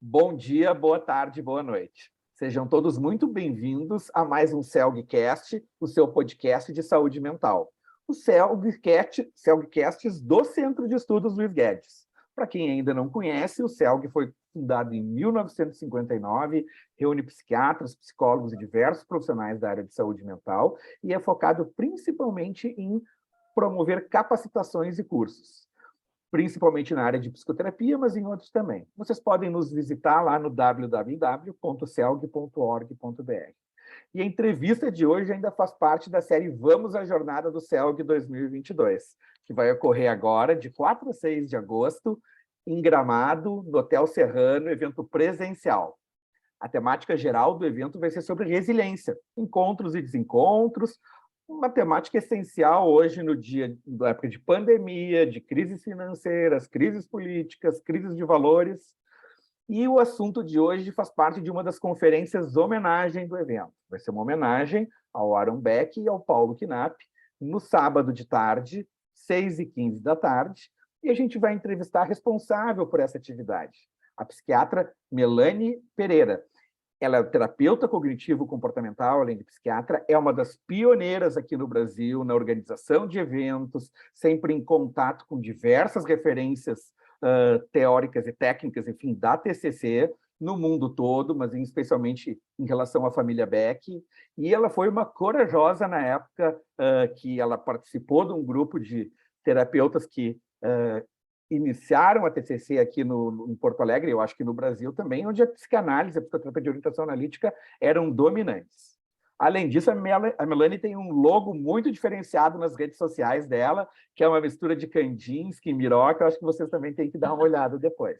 Bom dia, boa tarde, boa noite. Sejam todos muito bem-vindos a mais um CELGcast, o seu podcast de saúde mental. O CELGcasts do Centro de Estudos Luiz Guedes. Para quem ainda não conhece, o CELG foi fundado em 1959, reúne psiquiatras, psicólogos e diversos profissionais da área de saúde mental e é focado principalmente em promover capacitações e cursos, principalmente na área de psicoterapia, mas em outros também. Vocês podem nos visitar lá no www.celg.org.br. E a entrevista de hoje ainda faz parte da série Vamos à Jornada do CELG 2022, que vai ocorrer agora, de 4 a 6 de agosto, em Gramado, no Hotel Serrano, evento presencial. A temática geral do evento vai ser sobre resiliência, encontros e desencontros, uma temática essencial hoje no dia da época de pandemia, de crises financeiras, crises políticas, crises de valores. E o assunto de hoje faz parte de uma das conferências homenagem do evento. Vai ser uma homenagem ao Aaron Beck e ao Paulo Knapp, no sábado de tarde, 6h15 da tarde, e a gente vai entrevistar a responsável por essa atividade, a psiquiatra Melanie Pereira. Ela é terapeuta cognitivo-comportamental, além de psiquiatra, é uma das pioneiras aqui no Brasil na organização de eventos, sempre em contato com diversas referências teóricas e técnicas, enfim, da TCC, no mundo todo, mas especialmente em relação à família Beck. E ela foi uma corajosa na época que ela participou de um grupo de terapeutas que iniciaram a TCC aqui em Porto Alegre, eu acho que no Brasil também, onde a psicanálise, a psicoterapia de orientação analítica eram dominantes. Além disso, a Melanie tem um logo muito diferenciado nas redes sociais dela, que é uma mistura de Kandinsky e Miró, que eu acho que vocês também têm que dar uma olhada depois.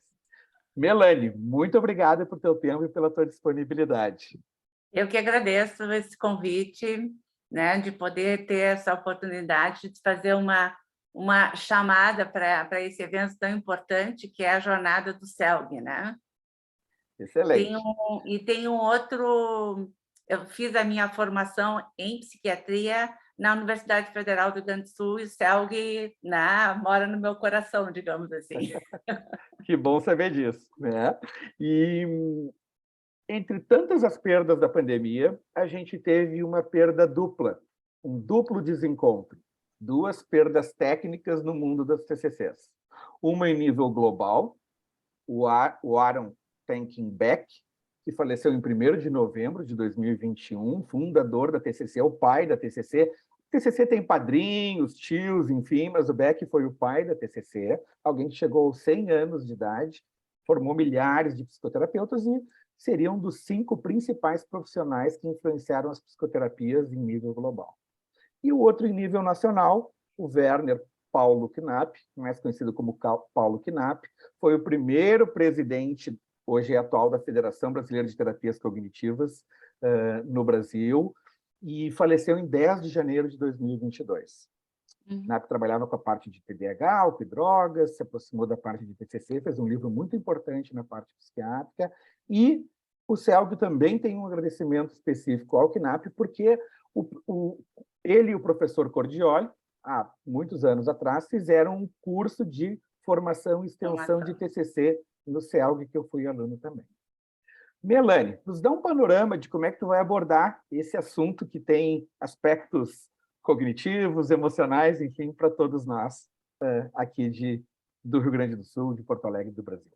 Melanie, muito obrigada por teu tempo e pela tua disponibilidade. Eu que agradeço esse convite, né, de poder ter essa oportunidade de fazer uma chamada para esse evento tão importante, que é a Jornada do CELG, né? Excelente. Tem um outro... Eu fiz a minha formação em psiquiatria na Universidade Federal do Rio Grande do Sul, e o CELG, né, mora no meu coração, digamos assim. Que bom saber disso, né? E entre tantas as perdas da pandemia, a gente teve uma perda dupla, um duplo desencontro, duas perdas técnicas no mundo das TCCs. Uma em nível global, o Aaron Beck, que faleceu em 1º de novembro de 2021, fundador da TCC, o pai da TCC. A TCC tem padrinhos, tios, enfim, mas o Beck foi o pai da TCC, alguém que chegou aos 100 anos de idade, formou milhares de psicoterapeutas e seria um dos 5 principais profissionais que influenciaram as psicoterapias em nível global. E o outro em nível nacional, o Werner Paulo Knapp, mais conhecido como Paulo Knapp, foi o primeiro presidente, hoje é atual, da Federação Brasileira de Terapias Cognitivas no Brasil, e faleceu em 10 de janeiro de 2022. Knapp trabalhava com a parte de TDAH, álcool e drogas, se aproximou da parte de TCC, fez um livro muito importante na parte psiquiátrica, e o CELG também tem um agradecimento específico ao Knapp, porque ele e o professor Cordioli, há muitos anos atrás, fizeram um curso de formação e extensão de TCC no CELG, que eu fui aluno também. Melanie, nos dá um panorama de como é que tu vai abordar esse assunto que tem aspectos cognitivos, emocionais, enfim, para todos nós aqui do Rio Grande do Sul, de Porto Alegre, do Brasil.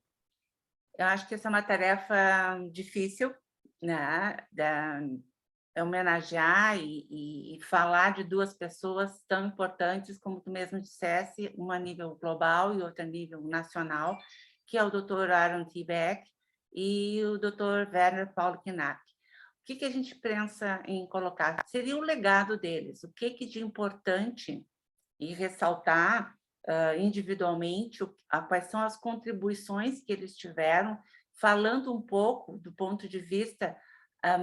Eu acho que essa é uma tarefa difícil, né? Homenagear e falar de duas pessoas tão importantes, como tu mesmo dissesse, uma a nível global e outra a nível nacional, que é o Dr. Aaron T. Beck e o Dr. Werner Paulo Knapp. O que a gente pensa em colocar? Seria o legado deles, o que de importante, e ressaltar individualmente quais são as contribuições que eles tiveram, falando um pouco do ponto de vista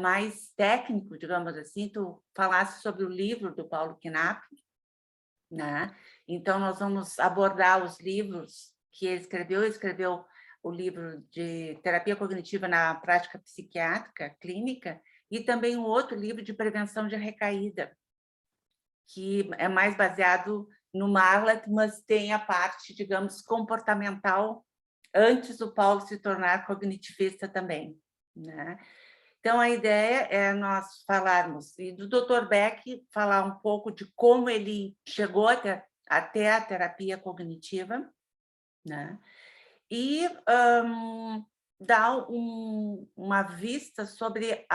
mais técnico, digamos assim. Tu falasse sobre o livro do Paulo Knapp, né? Então, nós vamos abordar os livros que ele escreveu o livro de Terapia Cognitiva na Prática Psiquiátrica Clínica, e também um outro livro de prevenção de recaída, que é mais baseado no Marlatt, mas tem a parte, digamos, comportamental antes do Paulo se tornar cognitivista também, né? Então, a ideia é nós falarmos, e do Dr. Beck falar um pouco de como ele chegou até a terapia cognitiva, né? E dar uma vista sobre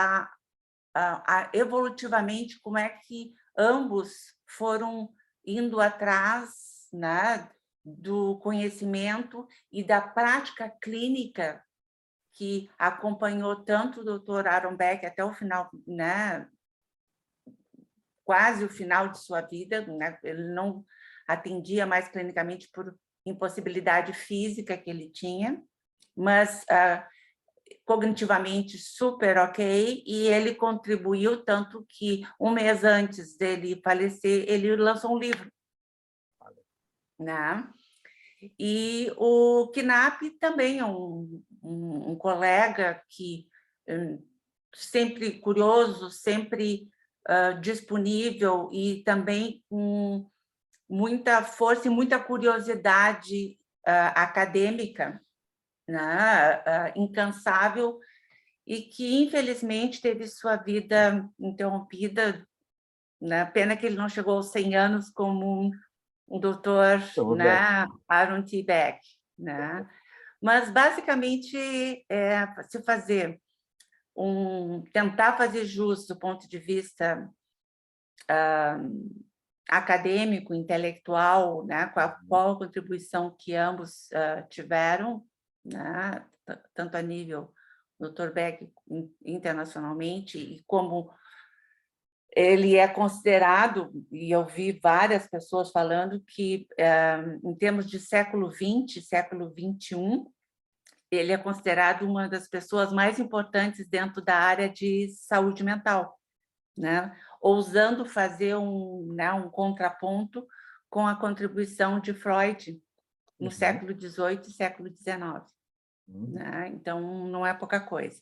evolutivamente como é que ambos foram indo atrás, né, do conhecimento e da prática clínica que acompanhou tanto o Dr. Aaron Beck até o final, né, quase o final de sua vida, né? Ele não atendia mais clinicamente por impossibilidade física que ele tinha, mas cognitivamente super ok, e ele contribuiu tanto que um mês antes dele falecer, ele lançou um livro, né? E o Knapp também é um colega que sempre curioso, sempre disponível e também com muita força e muita curiosidade acadêmica, né? Incansável, e que, infelizmente, teve sua vida interrompida, né? Pena que ele não chegou aos 100 anos como um doutor, né? Aaron T. Beck, né? Mas, basicamente, se fazer tentar fazer jus do ponto de vista acadêmico, intelectual, né? Qual a contribuição que ambos tiveram, né? Tanto a nível Dr. Beck internacionalmente, e como ele é considerado, e eu vi várias pessoas falando que, em termos de século XX, século XXI, ele é considerado uma das pessoas mais importantes dentro da área de saúde mental, né? Ousando fazer um contraponto com a contribuição de Freud no século XVIII e século XIX. Né? Então, não é pouca coisa.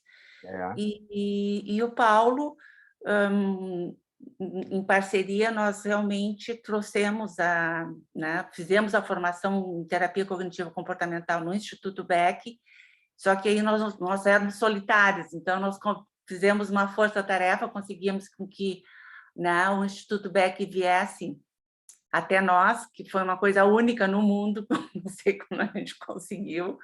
E o Paulo, em parceria, nós realmente trouxemos né, fizemos a formação em terapia cognitivo comportamental no Instituto Beck, só que aí nós éramos solitários, então nós fizemos uma força-tarefa, conseguimos com que, né, o Instituto Beck viesse até nós, que foi uma coisa única no mundo, não sei como a gente conseguiu,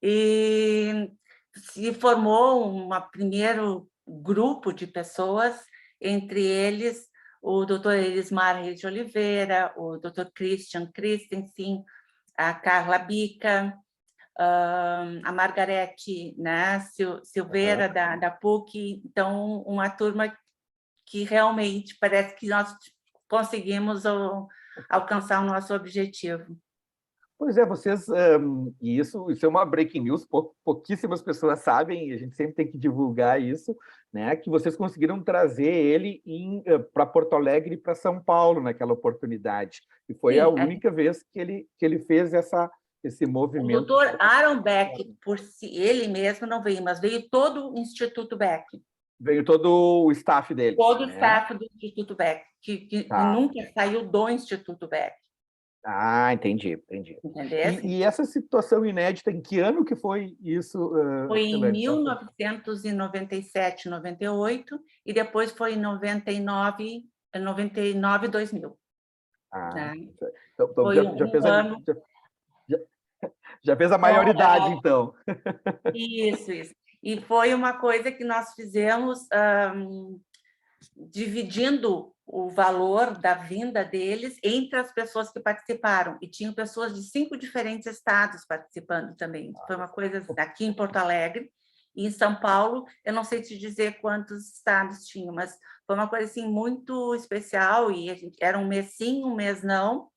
e se formou um primeiro grupo de pessoas, entre eles o Dr. Elismar Reis de Oliveira, o Dr. Christian Christensen, a Carla Bica, a Margarete, né, Silveira, da PUC. Então, uma turma que realmente parece que nós conseguimos alcançar o nosso objetivo. Pois é, vocês, e isso é uma breaking news, pouquíssimas pessoas sabem, e a gente sempre tem que divulgar isso, né? Que vocês conseguiram trazer ele para Porto Alegre e para São Paulo naquela oportunidade. E foi Sim, a única vez que ele fez esse movimento. O doutor Aaron Beck, por si, ele mesmo não veio, mas veio todo o Instituto Beck. Veio todo o staff dele. Todo o staff do Instituto Beck, que nunca saiu do Instituto Beck. Ah, entendi. E essa situação inédita, em que ano que foi isso? Foi em 1997, 98, e depois foi em 99, 2000. Ah, né? Então foi já fez a maioridade, então. Isso. E foi uma coisa que nós fizemos dividindo o valor da vinda deles entre as pessoas que participaram. E tinham pessoas de 5 diferentes estados participando também. Foi uma coisa aqui em Porto Alegre. E em São Paulo, eu não sei te dizer quantos estados tinham, mas foi uma coisa assim, muito especial. E era um mês sim, um mês não.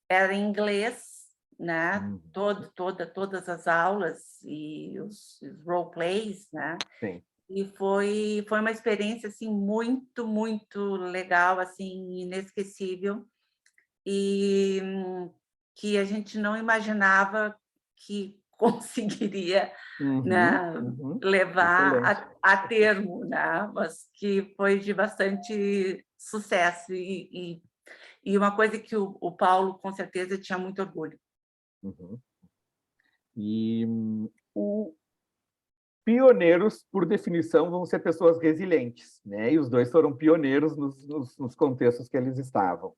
Era em inglês, né? Todas as aulas e os role plays, né? Sim. E foi uma experiência assim muito, muito legal, assim, inesquecível, e que a gente não imaginava que conseguiria né, levar a termo, né? Mas que foi de bastante sucesso e uma coisa que o Paulo com certeza tinha muito orgulho. E pioneiros, por definição, vão ser pessoas resilientes, né? E os dois foram pioneiros nos contextos que eles estavam.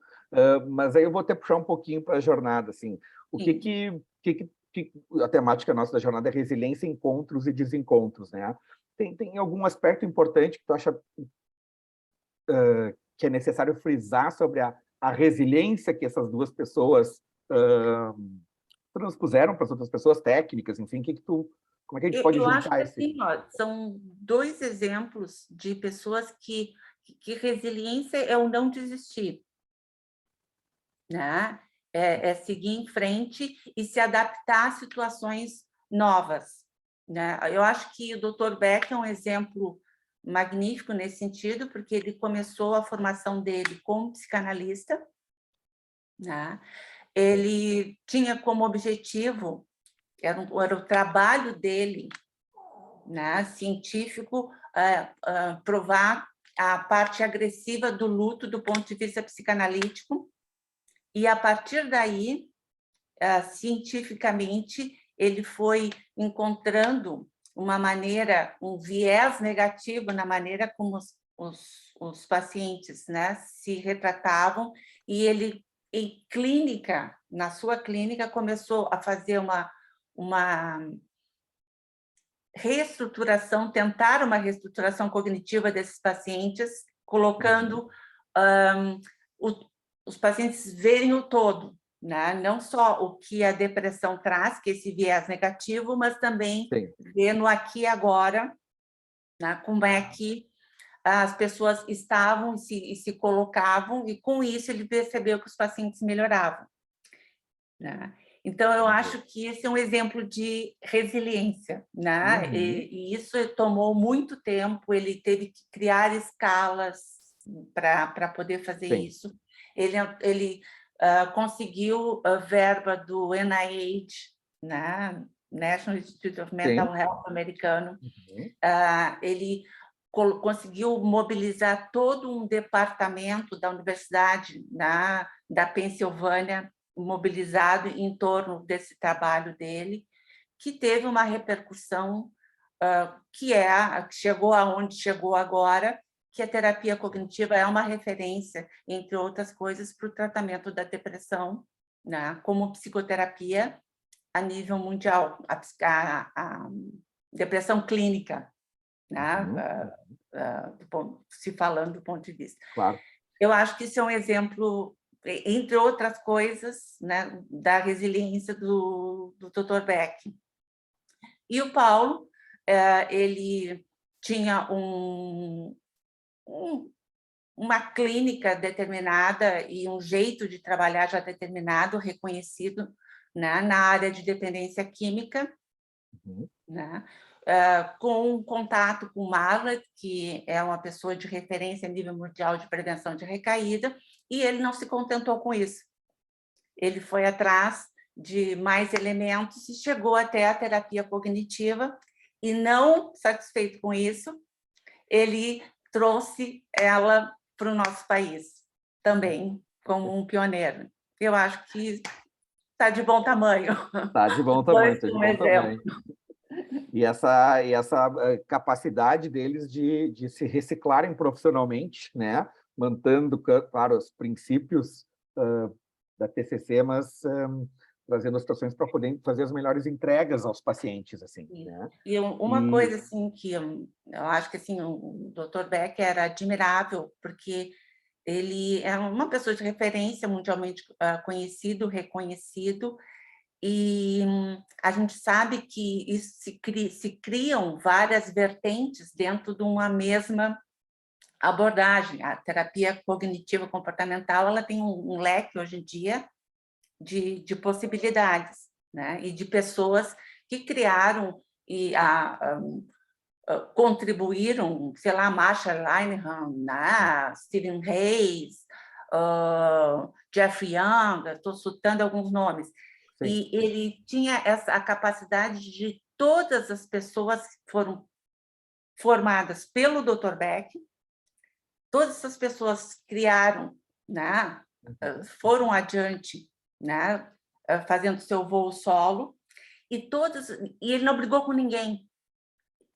Mas aí eu vou até puxar um pouquinho para a jornada, assim. O que a temática nossa da jornada é resiliência, encontros e desencontros, né? Tem algum aspecto importante que tu acha que é necessário frisar sobre a resiliência que essas duas pessoas transpuseram para as outras pessoas, técnicas, enfim, como é que a gente pode Eu acho juntar que esse... assim, ó, são dois exemplos de pessoas que resiliência é o não desistir, né? É seguir em frente e se adaptar a situações novas, né? Eu acho que o Dr. Beck é um exemplo magnífico nesse sentido, porque ele começou a formação dele como psicanalista, né? Ele tinha como objetivo, era o trabalho dele, né, científico, provar a parte agressiva do luto do ponto de vista psicanalítico, e a partir daí, cientificamente, ele foi encontrando uma maneira, um viés negativo na maneira como os pacientes, né, se retratavam, e ele, em clínica, na sua clínica, começou a fazer uma reestruturação, tentar uma reestruturação cognitiva desses pacientes, colocando os pacientes verem o todo, né? Não só o que a depressão traz, que é esse viés negativo, mas também ver no aqui e agora, né? Como é que as pessoas estavam e se colocavam, e com isso ele percebeu que os pacientes melhoravam, né? Então, eu acho que esse é um exemplo de resiliência, né? E isso tomou muito tempo, ele teve que criar escalas para poder fazer isso. Ele conseguiu a verba do NIH, né? National Institute of Mental Health americano. Ele conseguiu mobilizar todo um departamento da Universidade da Pensilvânia, mobilizado em torno desse trabalho dele, que teve uma repercussão que chegou aonde chegou agora, que a terapia cognitiva é uma referência, entre outras coisas, para o tratamento da depressão, né, como psicoterapia a nível mundial, a depressão clínica, né, se falando do ponto de vista. Claro. Eu acho que isso é um exemplo, entre outras coisas, né, da resiliência do Dr. Beck. E o Paulo, ele tinha uma clínica determinada e um jeito de trabalhar já determinado, reconhecido, né, na área de dependência química, né? Com contato com o Marla, que é uma pessoa de referência a nível mundial de prevenção de recaída, e ele não se contentou com isso. Ele foi atrás de mais elementos e chegou até a terapia cognitiva, e não satisfeito com isso, ele trouxe ela para o nosso país, também como um pioneiro. Eu acho que está de bom tamanho. Está de bom tamanho, está de bom tamanho. E essa capacidade deles de se reciclarem profissionalmente, né? Mantendo, claro, os princípios da TCC, mas trazendo as situações para poder fazer as melhores entregas aos pacientes, assim, né? E uma coisa assim que eu acho que assim o Dr. Beck era admirável, porque ele é uma pessoa de referência mundialmente conhecido, reconhecido, e a gente sabe que isso se criam várias vertentes dentro de uma mesma abordagem. A terapia cognitiva comportamental, ela tem um leque hoje em dia de possibilidades, né? E de pessoas que criaram e contribuíram, sei lá, Marshall Linehan, né? Stephen Hayes, Jeffrey Young, estou citando alguns nomes. Sim. E ele tinha a capacidade de todas as pessoas que foram formadas pelo Dr. Beck, todas essas pessoas criaram, né? Foram adiante, né? Fazendo seu voo solo, e ele não brigou com ninguém.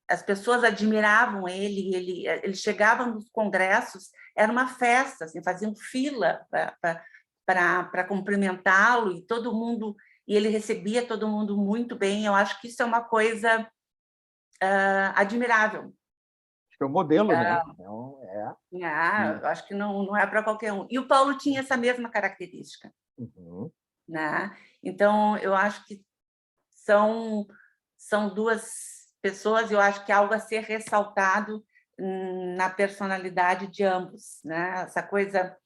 As pessoas admiravam ele chegava nos congressos, era uma festa, assim, faziam fila para cumprimentá-lo, e todo mundo, e ele recebia todo mundo muito bem. Eu acho que isso é uma coisa admirável. Acho que é um modelo, né? Eu acho que não é para qualquer um. E o Paulo tinha essa mesma característica. Uhum. Né? Então, eu acho que são duas pessoas, eu acho que é algo a ser ressaltado na personalidade de ambos, né? Essa coisa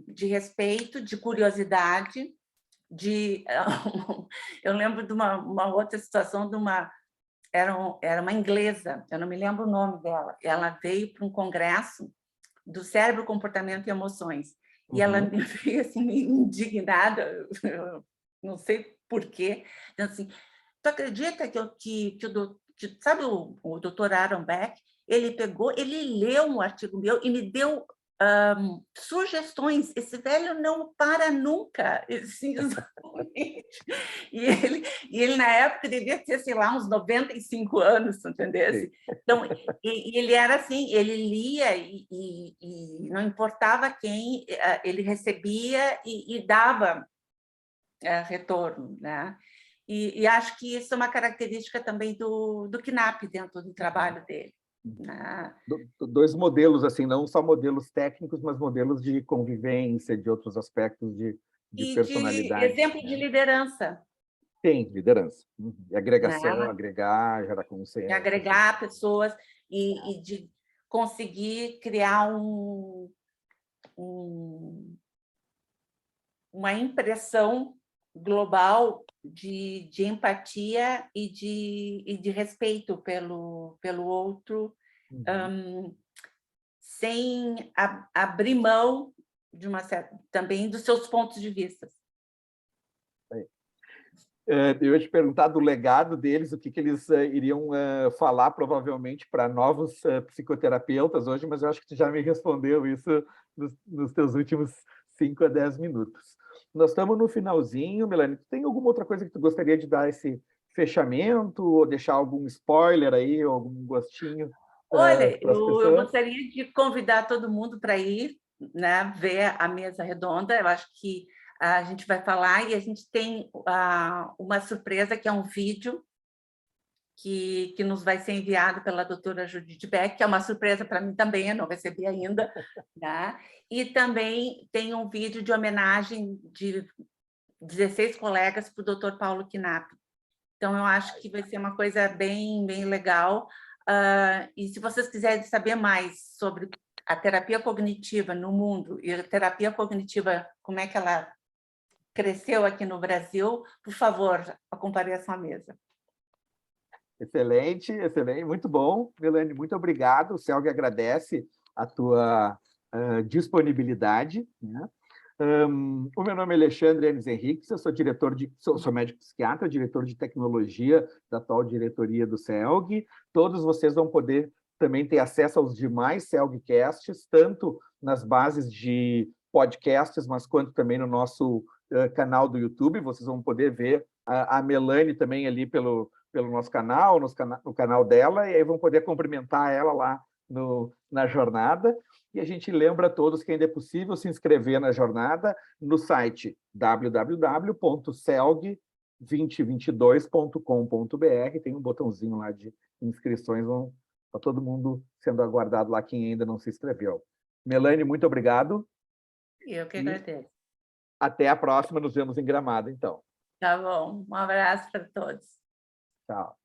de respeito, de curiosidade, eu lembro de uma outra situação era uma inglesa, eu não me lembro o nome dela, ela veio para um congresso do cérebro, comportamento e emoções, e ela me veio assim, meio indignada, eu não sei por quê, assim, tu acredita sabe o doutor Aaron Beck? Ele leu um artigo meu e me deu sugestões. Esse velho não para nunca. Assim, e ele, na época, devia ter, sei lá, uns 95 anos, entendeu? Então, ele era assim, ele lia e não importava quem, ele recebia e dava retorno, né? E acho que isso é uma característica também do Knapp dentro do trabalho dele. Né? Dois modelos, assim, não só modelos técnicos, mas modelos de convivência, de outros aspectos de personalidade. De exemplo, né? De liderança. Tem, liderança. E agregação, Né? gerar consenso. De agregar pessoas e de conseguir criar uma impressão global de empatia e de respeito pelo outro, sem abrir mão de também dos seus pontos de vista. Eu ia te perguntar do legado deles, o que eles iriam falar, provavelmente, para novos psicoterapeutas hoje, mas eu acho que tu já me respondeu isso nos teus últimos 5 a 10 minutos. Nós estamos no finalzinho, Melanie. Tem alguma outra coisa que tu gostaria de dar esse fechamento, ou deixar algum spoiler aí, algum gostinho? Olha, eu gostaria de convidar todo mundo para ir, né, ver a mesa redonda. Eu acho que a gente vai falar e a gente tem uma surpresa, que é um vídeo que nos vai ser enviado pela doutora Judith Beck, que é uma surpresa para mim também, eu não recebi ainda. Né? E também tem um vídeo de homenagem de 16 colegas para o doutor Paulo Knapp. Então, eu acho que vai ser uma coisa bem, bem legal. E se vocês quiserem saber mais sobre a terapia cognitiva no mundo e a terapia cognitiva, como é que ela cresceu aqui no Brasil, por favor, compareçam à mesa. Excelente, excelente, muito bom. Melanie, muito obrigado. O CELG agradece a tua disponibilidade. Né? O meu nome é Alexandre Enes Henriques, eu sou médico psiquiatra, diretor de tecnologia da atual diretoria do CELG. Todos vocês vão poder também ter acesso aos demais CELGcasts, tanto nas bases de podcasts, mas quanto também no nosso canal do YouTube. Vocês vão poder ver a Melanie também ali pelo nosso canal, no canal dela, e aí vão poder cumprimentar ela lá na jornada. E a gente lembra a todos que ainda é possível se inscrever na jornada no site www.celg2022.com.br. Tem um botãozinho lá de inscrições, está todo mundo sendo aguardado lá, quem ainda não se inscreveu. Melanie, muito obrigado. Eu que agradeço. Até a próxima, nos vemos em Gramado, então. Tá bom, um abraço para todos. Tchau.